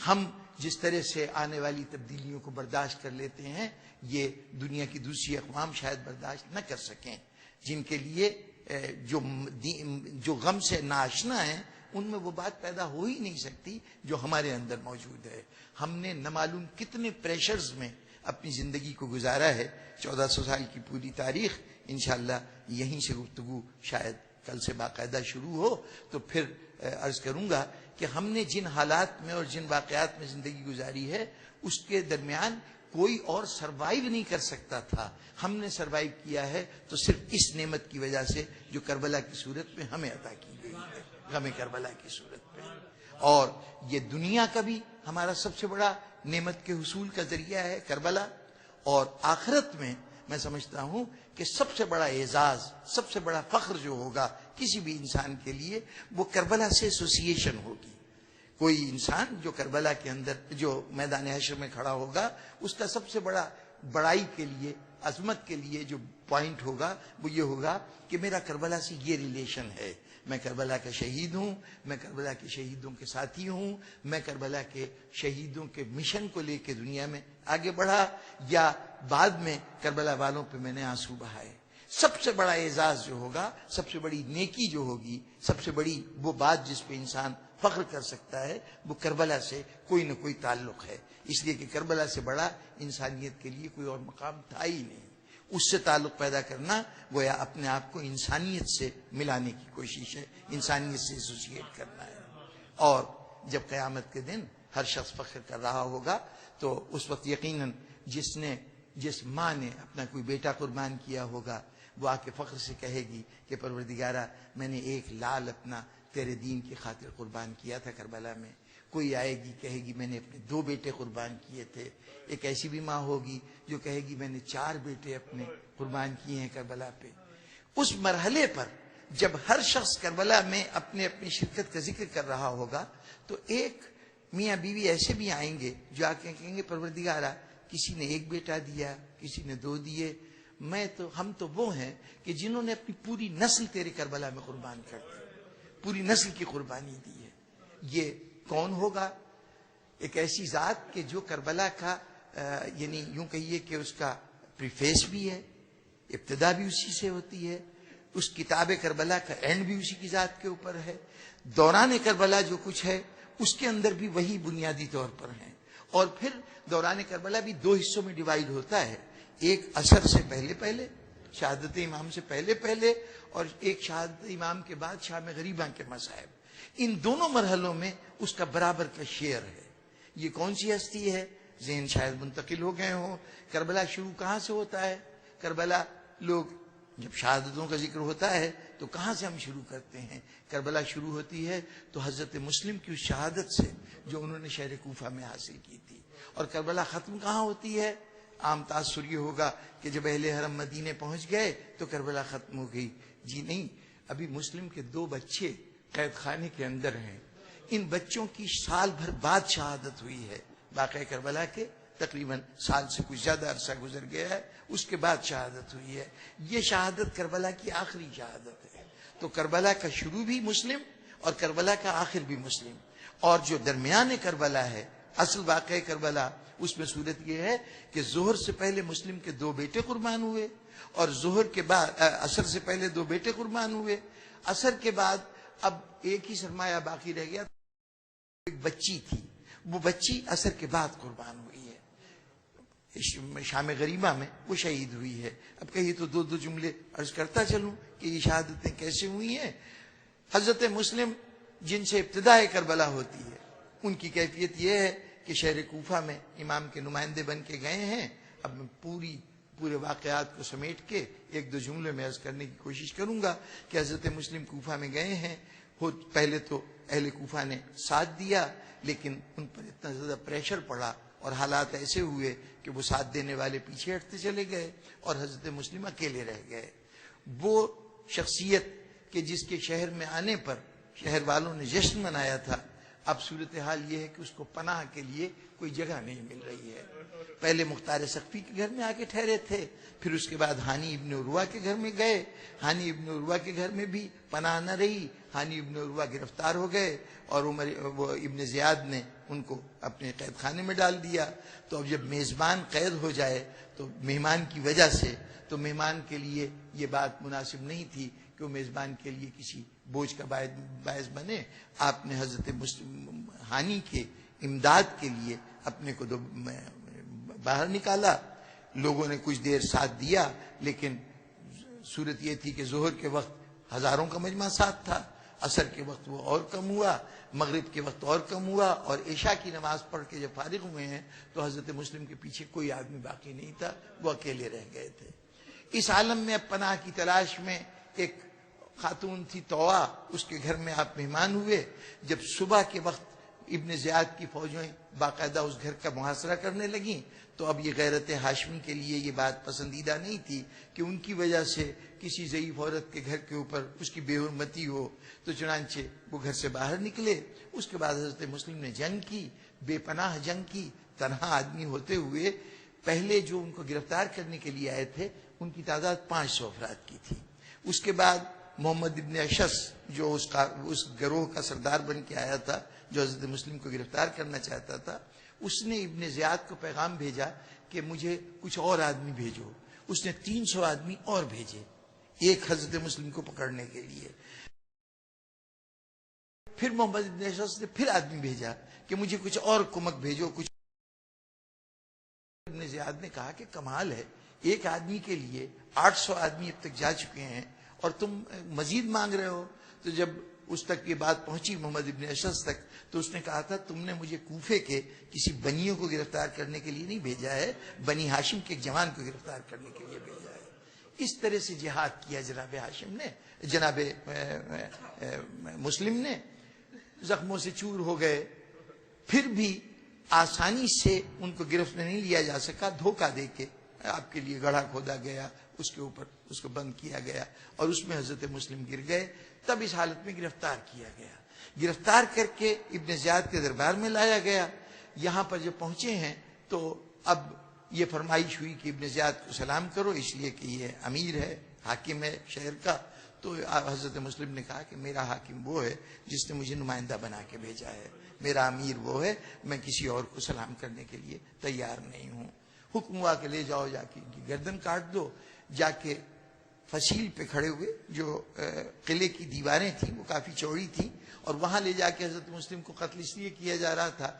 ہم جس طرح سے آنے والی تبدیلیوں کو برداشت کر لیتے ہیں، یہ دنیا کی دوسری اقوام شاید برداشت نہ کر سکیں، جن کے لیے جو غم سے ناآشنا ہیں ان میں وہ بات پیدا ہو ہی نہیں سکتی جو ہمارے اندر موجود ہے. ہم نے نہ معلوم کتنے پریشرز میں اپنی زندگی کو گزارا ہے. 1400 سال کی پوری تاریخ انشاءاللہ یہیں سے گفتگو شاید کل سے باقاعدہ شروع ہو تو پھر عرض کروں گا کہ ہم نے جن حالات میں اور جن واقعات میں زندگی گزاری ہے اس کے درمیان کوئی اور سروائیو نہیں کر سکتا تھا. ہم نے سروائیو کیا ہے تو صرف اس نعمت کی وجہ سے جو کربلا کی صورت میں ہمیں عطا کی گئی ہے، غم کربلا کی صورت میں. اور یہ دنیا کا بھی ہمارا سب سے بڑا نعمت کے حصول کا ذریعہ ہے کربلا. اور آخرت میں میں سمجھتا ہوں کہ سب سے بڑا اعزاز، سب سے بڑا فخر جو ہوگا کسی بھی انسان کے لیے وہ کربلا سے ایسوسیشن ہوگی. کوئی انسان جو کربلا کے اندر جو میدان حشر میں کھڑا ہوگا اس کا سب سے بڑا بڑائی کے لیے، عظمت کے لیے جو پوائنٹ ہوگا وہ یہ ہوگا کہ میرا کربلا سے یہ ریلیشن ہے. میں کربلا کا شہید ہوں، میں کربلا کے شہیدوں کے ساتھی ہوں، میں کربلا کے شہیدوں کے مشن کو لے کے دنیا میں آگے بڑھا، یا بعد میں کربلا والوں پہ میں نے آنسو بہائے. سب سے بڑا اعزاز جو ہوگا، سب سے بڑی نیکی جو ہوگی، سب سے بڑی وہ بات جس پہ انسان فخر کر سکتا ہے وہ کربلا سے کوئی نہ کوئی تعلق ہے. اس لیے کہ کربلا سے بڑا انسانیت کے لیے کوئی اور مقام تھا ہی نہیں. اس سے تعلق پیدا کرنا گویا اپنے آپ کو انسانیت سے ملانے کی کوشش ہے، انسانیت سے ایسوسیٹ کرنا ہے. اور جب قیامت کے دن ہر شخص فخر کر رہا ہوگا تو اس وقت یقیناً جس ماں نے اپنا کوئی بیٹا قربان کیا ہوگا وہ آ کے فخر سے کہے گی کہ پروردگارہ میں نے ایک لال اپنا تیرے دین کی خاطر قربان کیا تھا کربلا میں. کوئی آئے گی کہے گی میں نے اپنے 2 بیٹے قربان کیے تھے. ایک ایسی بھی ماں ہوگی جو کہے گی میں نے 4 بیٹے اپنے قربان کیے ہیں کربلا پہ. اس مرحلے پر جب ہر شخص کربلا میں اپنی شرکت کا ذکر کر رہا ہوگا تو ایک میاں بیوی ایسے بھی آئیں گے جو آ کے کہیں گے پروردگارہ کسی نے 1 بیٹا دیا، کسی نے 2 دیے، ہم تو وہ ہیں کہ جنہوں نے اپنی پوری نسل تیرے کربلا میں قربان کر دی، پوری نسل کی قربانی دی ہے. یہ کون ہوگا؟ ایک ایسی ذات کہ جو کربلا کا یعنی یوں کہیے کہ اس کا پریفیس بھی ہے، ابتدا بھی اسی سے ہوتی ہے، اس کتاب کربلا کا اینڈ بھی اسی کی ذات کے اوپر ہے. دوران کربلا جو کچھ ہے اس کے اندر بھی وہی بنیادی طور پر ہیں. اور پھر دوران کربلا بھی دو حصوں میں ڈیوائیڈ ہوتا ہے. ایک عصر سے پہلے شہادت امام سے پہلے اور ایک شہادت امام کے بعد شام غریباں کے مذاہب. ان دونوں مرحلوں میں اس کا برابر کا شیئر ہے. یہ کون سی ہستی ہے؟ ذہن شاید منتقل ہو گئے ہوں. کربلا شروع کہاں سے ہوتا ہے؟ کربلا لوگ جب شہادتوں کا ذکر ہوتا ہے تو کہاں سے ہم شروع کرتے ہیں؟ کربلا شروع ہوتی ہے تو حضرت مسلم کی اس شہادت سے جو انہوں نے شہر کوفہ میں حاصل کی تھی. اور کربلا ختم کہاں ہوتی ہے؟ عام تاثر یہ ہوگا کہ جب اہل حرم مدینے پہنچ گئے تو کربلا ختم ہو گئی. جی نہیں، ابھی مسلم کے 2 بچے قید خانے کے اندر ہیں. ان بچوں کی سال بھر بعد شہادت ہوئی ہے. واقعہ کربلا کے تقریباً سال سے کچھ زیادہ عرصہ گزر گیا ہے، اس کے بعد شہادت ہوئی ہے. یہ شہادت کربلا کی آخری شہادت ہے. تو کربلا کا شروع بھی مسلم اور کربلا کا آخر بھی مسلم. اور جو درمیان کربلا ہے، اصل واقعہ کربلا، اس میں صورت یہ ہے کہ ظہر سے پہلے مسلم کے 2 بیٹے قربان ہوئے اور ظہر کے بعد عصر سے پہلے 2 بیٹے قربان ہوئے. عصر کے بعد اب ایک ہی سرمایہ باقی رہ گیا. ایک بچی تھی، وہ بچی عصر کے بعد قربان ہوئی ہے شام غریبہ میں، وہ شہید ہوئی ہے. اب کہیے تو 2 جملے عرض کرتا چلوں کہ یہ شہادتیں کیسے ہوئی ہیں. حضرت مسلم جن سے ابتدائے کربلا ہوتی ہے، ان کی کیفیت یہ ہے کہ شہر کوفہ میں امام کے نمائندے بن کے گئے ہیں. اب میں پورے واقعات کو سمیٹ کے 1-2 جملے میں عرض کرنے کی کوشش کروں گا کہ حضرت مسلم کوفہ میں گئے ہیں. پہلے تو اہل کوفہ نے ساتھ دیا، لیکن ان پر اتنا زیادہ پریشر پڑا اور حالات ایسے ہوئے کہ وہ ساتھ دینے والے پیچھے ہٹتے چلے گئے اور حضرت مسلم اکیلے رہ گئے. وہ شخصیت کہ جس کے شہر میں آنے پر شہر والوں نے جشن منایا تھا، اب صورتحال یہ ہے کہ اس کو پناہ کے لیے کوئی جگہ نہیں مل رہی ہے. پہلے مختار سقفی کے گھر میں آ کے ٹھہرے تھے، پھر اس کے بعد ہانی ابن عروہ کے گھر میں گئے. ہانی ابن عروہ کے گھر میں بھی پناہ نہ رہی. ہانی ابن عروہ گرفتار ہو گئے اور وہ ابن زیاد نے ان کو اپنے قید خانے میں ڈال دیا. تو اب جب میزبان قید ہو جائے تو مہمان کی وجہ سے، تو مہمان کے لیے یہ بات مناسب نہیں تھی کہ وہ میزبان کے لیے کسی بوجھ کا باعث بنے. آپ نے حضرت ہانی کے امداد کے لیے اپنے کو باہر نکالا. لوگوں نے کچھ دیر ساتھ دیا، لیکن صورت یہ تھی کہ ظہر کے وقت ہزاروں کا مجمع ساتھ تھا، عصر کے وقت وہ اور کم ہوا، مغرب کے وقت اور کم ہوا، اور عشاء کی نماز پڑھ کے جب فارغ ہوئے ہیں تو حضرت مسلم کے پیچھے کوئی آدمی باقی نہیں تھا، وہ اکیلے رہ گئے تھے. اس عالم میں اب پناہ کی تلاش میں ایک خاتون تھی طوعا، اس کے گھر میں آپ مہمان ہوئے. جب صبح کے وقت ابن زیاد کی فوجیں باقاعدہ اس گھر کا محاصرہ کرنے لگیں تو اب یہ غیرت ہاشمی کے لیے یہ بات پسندیدہ نہیں تھی کہ ان کی وجہ سے کسی ضعیف عورت کے گھر کے اوپر اس کی بے حرمتی ہو. تو چنانچہ وہ گھر سے باہر نکلے. اس کے بعد حضرت مسلم نے جنگ کی، بے پناہ جنگ کی، تنہا آدمی ہوتے ہوئے. پہلے جو ان کو گرفتار کرنے کے لیے آئے تھے ان کی تعداد 500 افراد کی تھی. اس کے بعد محمد ابن اشس جو اس گروہ کا سردار بن کے آیا تھا، جو حضرت مسلم کو گرفتار کرنا چاہتا تھا، اس نے ابن زیاد کو پیغام بھیجا کہ مجھے کچھ اور آدمی بھیجو. اس نے 300 آدمی اور بھیجے ایک حضرت مسلم کو پکڑنے کے لیے. پھر محمد ابن اشس نے پھر آدمی بھیجا کہ مجھے کچھ اور کمک بھیجو. کچھ ابن زیاد نے کہا کہ کمال ہے، ایک آدمی کے لیے 800 آدمی اب تک جا چکے ہیں اور تم مزید مانگ رہے ہو. تو جب اس تک یہ بات پہنچی محمد ابن اشس تک تو اس نے کہا تھا تم نے مجھے کوفے کے کسی بنیوں کو گرفتار کرنے کے لیے نہیں بھیجا ہے، بنی ہاشم کے ایک جوان کو گرفتار کرنے کے لیے بھیجا ہے. اس طرح سے جہاد کیا جناب ہاشم نے، جناب مسلم نے. زخموں سے چور ہو گئے، پھر بھی آسانی سے ان کو گرفت نہیں لیا جا سکا. دھوکہ دے کے آپ کے لیے گڑھا کھودا گیا، اس کے اوپر اس کو بند کیا گیا اور اس میں حضرت مسلم گر گئے. تب اس حالت میں گرفتار کیا گیا. گرفتار کر کے ابن زیاد کے دربار میں لایا گیا. یہاں پر جب پہنچے ہیں تو اب یہ فرمائش ہوئی کہ ابن زیاد کو سلام کرو، اس لیے کہ یہ امیر ہے، حاکم ہے شہر کا. تو حضرت مسلم نے کہا کہ میرا حاکم وہ ہے جس نے مجھے نمائندہ بنا کے بھیجا ہے، میرا امیر وہ ہے، میں کسی اور کو سلام کرنے کے لیے تیار نہیں ہوں. حکم ہوا کہ لے جاؤ، جا کے ان کی گردن کاٹ دو. جا کے فصیل پہ کھڑے ہوئے، جو قلعے کی دیواریں تھیں وہ کافی چوڑی تھیں، اور وہاں لے جا کے حضرت مسلم کو قتل اس لیے کیا جا رہا تھا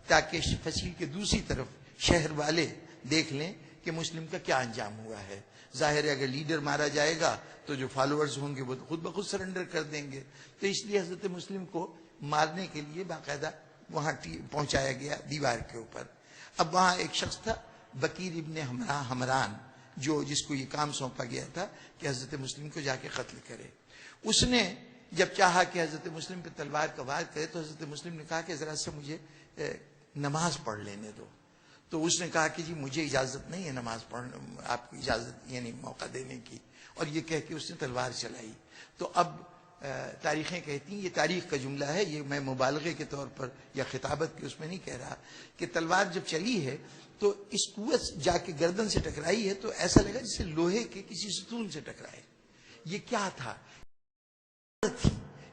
تاکہ فصیل کے دوسری طرف شہر والے دیکھ لیں کہ مسلم کا کیا انجام ہوا ہے۔ ظاہر ہے اگر لیڈر مارا جائے گا تو جو فالوورز ہوں گے وہ خود بخود سرنڈر کر دیں گے، تو اس لیے حضرت مسلم کو مارنے کے لیے باقاعدہ وہاں پہنچایا گیا دیوار کے اوپر۔ اب وہاں ایک شخص تھا بکیر ابن حمران، جس کو یہ کام سونپا گیا تھا کہ حضرت مسلم کو جا کے قتل کرے۔ اس نے جب چاہا کہ حضرت مسلم پہ تلوار کا وار کرے تو حضرت مسلم نے کہا کہ ذرا سا مجھے نماز پڑھ لینے دو۔ تو اس نے کہا کہ جی مجھے اجازت نہیں ہے نماز پڑھنے، آپ کو اجازت یعنی موقع دینے کی، اور یہ کہہ کے اس نے تلوار چلائی۔ تو اب تاریخیں کہتی ہیں، یہ تاریخ کا جملہ ہے، یہ میں مبالغے کے طور پر یا خطابت کے اس میں نہیں کہہ رہا، کہ تلوار جب چلی ہے تو اس قوت جا کے گردن سے ٹکرائی ہے تو ایسا لگا جیسے لوہے کے کسی ستون سے ٹکرائے۔ یہ کیا تھا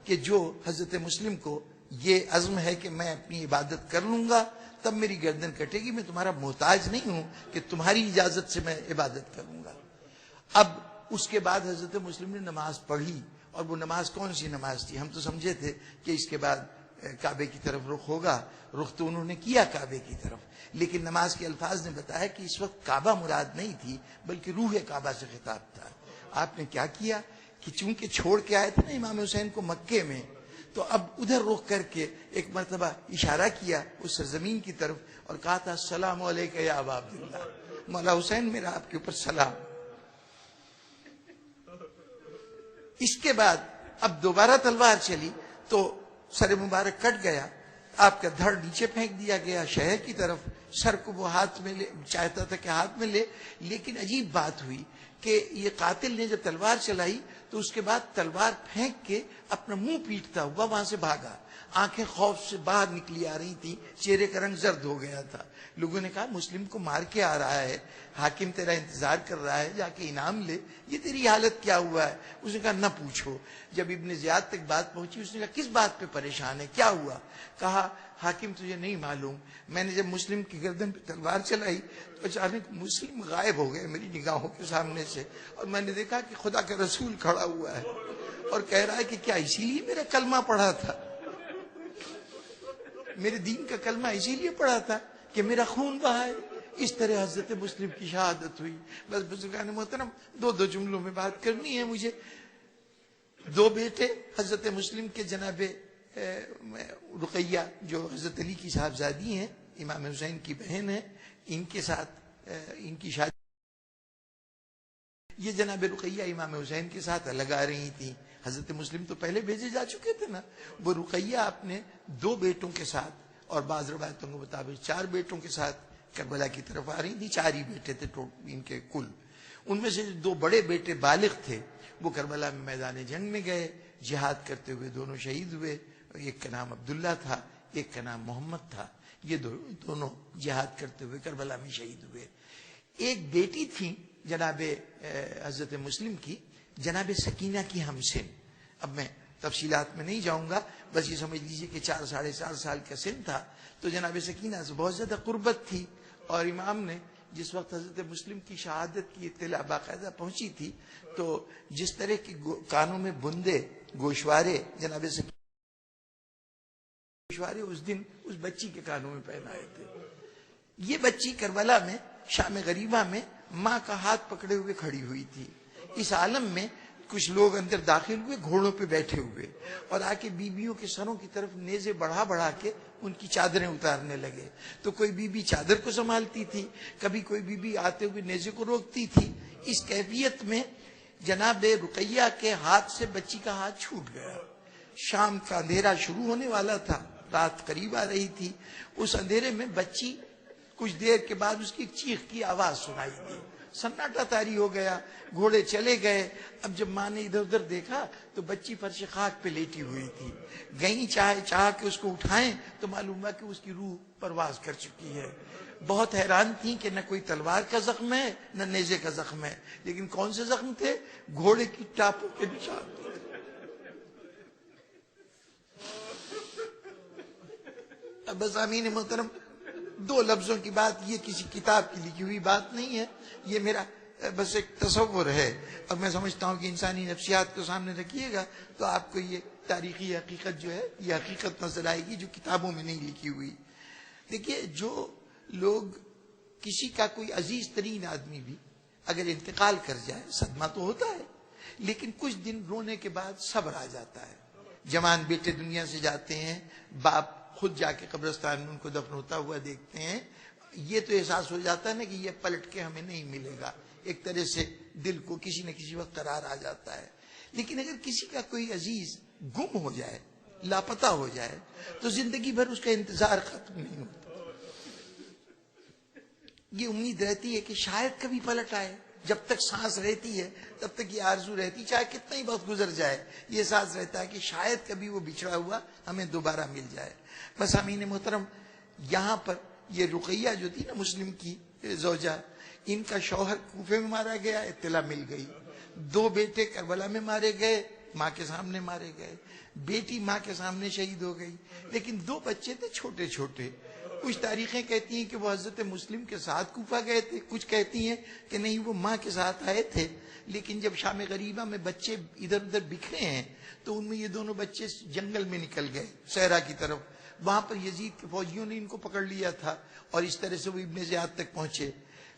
کہ جو حضرت مسلم کو یہ عزم ہے کہ میں اپنی عبادت کر لوں گا تب میری گردن کٹے گی، میں تمہارا محتاج نہیں ہوں کہ تمہاری اجازت سے میں عبادت کروں گا۔ اب اس کے بعد حضرت مسلم نے نماز پڑھی، اور وہ نماز کون سی نماز تھی؟ ہم تو سمجھے تھے کہ اس کے بعد کعبے کی طرف رخ ہوگا، رخ تو انہوں نے کیا کعبے کی طرف، لیکن نماز کے الفاظ نے بتایا کہ اس وقت کعبہ مراد نہیں تھی بلکہ روح کعبہ سے خطاب تھا۔ آپ نے کیا کیا کہ چونکہ چھوڑ کے آئے تھے نا امام حسین کو مکے میں، تو اب ادھر رخ کر کے ایک مرتبہ اشارہ کیا اس سرزمین کی طرف اور کہا تھا السلام علیکم یا ابا عبداللہ، مولا حسین میرا آپ کے اوپر سلام۔ اس کے بعد اب دوبارہ تلوار چلی تو سر مبارک کٹ گیا، آپ کا دھڑ نیچے پھینک دیا گیا شہر کی طرف، سر کو وہ ہاتھ میں لے چاہتا تھا کہ ہاتھ میں لے، لیکن عجیب بات ہوئی کہ یہ قاتل نے جب تلوار چلائی تو اس کے بعد تلوار پھینک کے اپنا منہ پیٹتا ہوا وہاں سے بھاگا، آنکھیں خوف سے باہر نکلی آ رہی تھی، چہرے کا رنگ زرد ہو گیا تھا۔ لوگوں نے کہا مسلم کو مار کے آ رہا ہے، حاکم تیرا انتظار کر رہا ہے، جا کے انعام لے، یہ تیری حالت کیا ہوا ہے؟ اس نے کہا نہ پوچھو۔ جب ابن زیاد تک بات پہنچی اس نے کہا کس بات پہ پریشان ہے، کیا ہوا؟ کہا حاکم تجھے نہیں معلوم، میں نے جب مسلم کی گردن پہ تلوار چلائی تو اچانک مسلم غائب ہو گئے میری نگاہوں کے سامنے سے، اور میں نے دیکھا کہ خدا کا رسول کھڑا ہوا ہے اور کہہ رہا ہے کہ کیا اسی لیے میرا کلمہ پڑھا تھا، میرے دین کا کلمہ اسی لیے پڑھا تھا کہ میرا خون بہائے؟ اس طرح حضرت مسلم کی شہادت ہوئی۔ بس بزرگان محترم دو جملوں میں بات کرنی ہے مجھے۔ دو بیٹے حضرت مسلم کے، جناب رقیہ جو حضرت علی کی صاحبزادی ہیں، امام حسین کی بہن ہے، ان کے ساتھ ان کی شادی، یہ جناب رقیہ امام حسین کے ساتھ الگ آ رہی تھی۔ حضرت مسلم تو پہلے بھیجے جا چکے تھے نا، وہ رقیہ اپنے دو بیٹوں کے ساتھ اور بعض روایتوں کے مطابق 4 بیٹوں کے ساتھ کربلا کی طرف آ رہی تھی۔ 4 ہی بیٹے تھے ان کے کل، ان میں سے 2 بڑے بیٹے بالغ تھے، وہ کربلا میں میدان جنگ میں گئے، جہاد کرتے ہوئے دونوں شہید ہوئے، ایک کا نام عبداللہ تھا، ایک کا نام محمد تھا، یہ دونوں جہاد کرتے ہوئے کربلا میں شہید ہوئے۔ ایک بیٹی تھی جناب حضرت مسلم کی، جناب سکینہ کی ہمسن۔ اب میں تفصیلات میں نہیں جاؤں گا، بس یہ سمجھ لیجئے کہ 4 ساڑھے 4 سال کا سن تھا، تو جناب سکینہ سے بہت زیادہ قربت تھی، اور امام نے جس وقت حضرت مسلم کی شہادت کی اطلاع باقاعدہ پہنچی تھی تو جس طرح کے کانوں میں بندے گوشوارے جناب سکینہ گوشوارے اس دن اس بچی کے کانوں میں پہنائے تھے۔ یہ بچی کربلا میں شام غریبہ میں ماں کا ہاتھ پکڑے ہوئے کھڑی ہوئی تھی۔ اس عالم میں کچھ لوگ اندر داخل ہوئے گھوڑوں پہ بیٹھے ہوئے، اور آ کے بیویوں کے سروں کی طرف نیزے بڑھا بڑھا کے ان کی چادریں اتارنے لگے۔ تو کوئی بیوی چادر کو سنبھالتی تھی، کبھی کوئی بیوی آتے ہوئے نیزے کو روکتی تھی۔ اس کیفیت میں جناب رقیہ کے ہاتھ سے بچی کا ہاتھ چھوٹ گیا۔ شام کا اندھیرا شروع ہونے والا تھا، رات قریب آ رہی تھی۔ اس اندھیرے میں بچی کچھ دیر کے بعد اس کی چیخ کی آواز سنائی دی، سناٹا طاری ہو گیا، گھوڑے چلے گئے۔ اب جب ماں نے ادھر ادھر دیکھا تو بچی فرش خاک پہ لیٹی ہوئی تھی، گئیں چاہ کے اس کو اٹھائیں تو معلوم ہوا کہ اس کی روح پرواز کر چکی ہے۔ بہت حیران تھی کہ نہ کوئی تلوار کا زخم ہے نہ نیزے کا زخم ہے، لیکن کون سے زخم تھے؟ گھوڑے کی ٹاپوں کے نشان تھے۔ اب بس امین محترم 2 لفظوں کی بات، یہ کسی کتاب کی لکھی ہوئی بات نہیں ہے، یہ میرا بس ایک تصور ہے، اور میں سمجھتا ہوں کہ انسانی نفسیات کو سامنے رکھیے گا تو آپ کو یہ تاریخی حقیقت جو ہے یہ حقیقت نظر آئے گی جو کتابوں میں نہیں لکھی ہوئی۔ دیکھیے، جو لوگ کسی کا کوئی عزیز ترین آدمی بھی اگر انتقال کر جائے، صدمہ تو ہوتا ہے، لیکن کچھ دن رونے کے بعد صبر آ جاتا ہے۔ جوان بیٹے دنیا سے جاتے ہیں، باپ خود جا کے قبرستان میں ان کو دفن ہوتا ہوا دیکھتے ہیں، یہ تو احساس ہو جاتا ہے نا کہ یہ پلٹ کے ہمیں نہیں ملے گا، ایک طرح سے دل کو کسی نہ کسی وقت قرار آ جاتا ہے۔ لیکن اگر کسی کا کوئی عزیز گم ہو جائے، لاپتہ ہو جائے، تو زندگی بھر اس کا انتظار ختم نہیں ہوتا۔ یہ امید رہتی ہے کہ شاید کبھی پلٹ آئے، جب تک سانس رہتی ہے تب تک یہ آرزو رہتی، چاہے کتنا ہی وقت گزر جائے، یہ احساس رہتا ہے کہ شاید کبھی وہ بچھڑا ہوا ہمیں دوبارہ مل جائے۔ بس امین محترم، یہاں پر یہ رقیہ جو تھی نا مسلم کی زوجہ، ان کا شوہر کوفے میں مارا گیا، اطلاع مل گئی۔ 2 بیٹے کربلا میں مارے گئے، ماں کے سامنے مارے گئے، بیٹی ماں کے سامنے شہید ہو گئی، لیکن 2 بچے تھے چھوٹے چھوٹے۔ کچھ تاریخیں کہتی ہیں کہ وہ حضرت مسلم کے ساتھ کوفہ گئے تھے، کچھ کہتی ہیں کہ نہیں وہ ماں کے ساتھ آئے تھے، لیکن جب شام غریبہ میں بچے ادھر ادھر بکھرے ہیں تو ان میں یہ دونوں بچے جنگل میں نکل گئے صحرا کی طرف، وہاں پر یزید کے فوجیوں نے ان کو پکڑ لیا تھا اور اس طرح سے وہ ابن زیاد تک پہنچے۔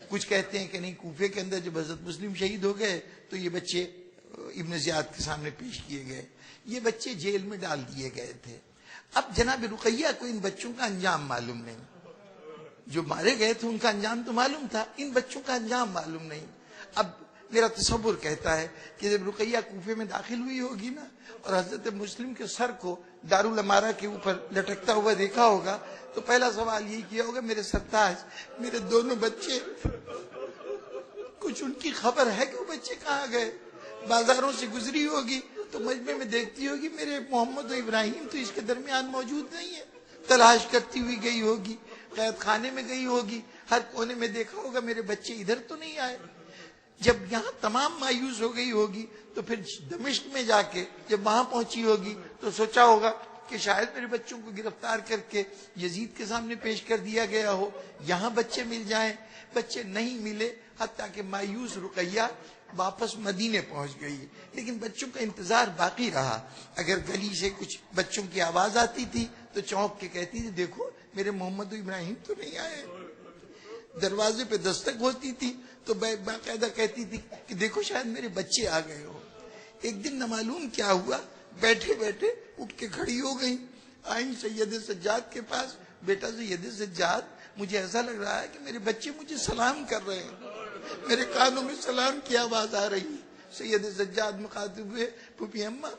کچھ کہتے ہیں کہ نہیں، کوفے کے اندر جب حضرت مسلم شہید ہو گئے تو یہ بچے ابن زیاد کے سامنے پیش کیے گئے، یہ بچے جیل میں ڈال دیے گئے تھے۔ اب جناب رقیہ کو ان بچوں کا انجام معلوم نہیں، جو مارے گئے تھے ان کا انجام تو معلوم تھا، ان بچوں کا انجام معلوم نہیں۔ اب میرا تصور کہتا ہے کہ جب رقیہ کوفے میں داخل ہوئی ہوگی نا اور حضرت مسلم کے سر کو دارالامارہ کے اوپر لٹکتا ہوا دیکھا ہوگا تو پہلا سوال یہی کیا ہوگا، میرے سرتاج، میرے دونوں بچے، کچھ ان کی خبر ہے کہ وہ بچے کہاں گئے؟ بازاروں سے گزری ہوگی تو مجمع میں دیکھتی ہوگی میرے محمد و ابراہیم تو اس کے درمیان موجود نہیں ہے، تلاش کرتی ہوئی گئی ہوگی، قید خانے میں گئی ہوگی، ہر کونے میں دیکھا ہوگا میرے بچے ادھر تو نہیں آئے۔ جب یہاں تمام مایوس ہو گئی ہوگی تو پھر دمشق میں جا کے جب وہاں پہنچی ہوگی تو سوچا ہوگا کہ شاید میرے بچوں کو گرفتار کر کے یزید کے سامنے پیش کر دیا گیا ہو، یہاں بچے مل جائیں۔ بچے نہیں ملے، حتیٰ کہ مایوس رقیہ واپس مدینے پہنچ گئی، لیکن بچوں کا انتظار باقی رہا۔ اگر گلی سے کچھ بچوں کی آواز آتی تھی تو چونک کے کہتی تھی دیکھو میرے محمد و ابراہیم تو نہیں آئے۔ دروازے پہ دستک ہوتی تھی تو باقاعدہ کہتی تھی کہ دیکھو شاید میرے بچے آ گئے ہو۔ ایک دن نہ معلوم کیا ہوا، بیٹھے بیٹھے اٹھ کے کھڑی ہو گئی، آئیں سید سجاد کے پاس، بیٹا سید سجاد مجھے ایسا لگ رہا ہے کہ میرے بچے مجھے سلام کر رہے ہیں، میرے کانوں میں سلام کی آواز آ رہی ہے۔ سید سجاد مخاطب ہوئے، پھوپھی اماں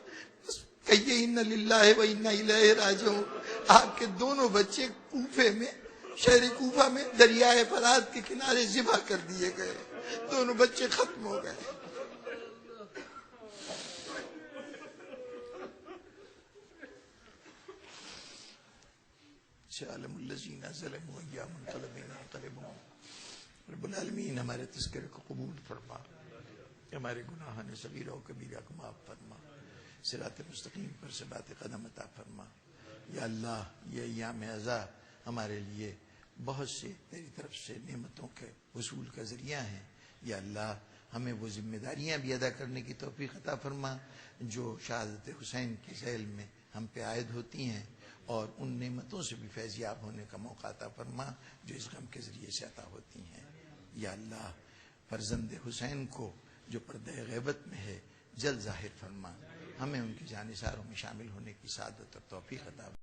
کہیے انا للہ و انا الیہ راجعون۔ آپ کے دونوں بچے کوفے میں، شہر کوفہ میں دریائے فرات کے کنارے ذبح کر دیے گئے، دونوں بچے ختم ہو گئے۔ عالم الذین ظلموا ایام منقلبین منقلبون۔ رب العالمین ہمارے تذکرے کو قبول فرما، ہمارے گناہان صغیرہ و کبیرہ کو معاف فرما، صراط مستقیم پر ثبات قدم عطا فرما۔ یا اللہ، یہ ایام عزا ہمارے لیے بہت سے تیری طرف سے نعمتوں کے وصول کا ذریعہ ہیں۔ یا اللہ، ہمیں وہ ذمہ داریاں بھی ادا کرنے کی توفیق عطا فرما جو شہادت حسین کی ذیل میں ہم پہ عائد ہوتی ہیں، اور ان نعمتوں سے بھی فیضیاب ہونے کا موقع عطا فرما جو اس غم کے ذریعے سے عطا ہوتی ہیں۔ یا اللہ، فرزند حسین کو جو پردہ غیبت میں ہے جلد ظاہر فرما، ہمیں ان کی جانثاروں میں شامل ہونے کی سعادت اور توفیق عطا فرما۔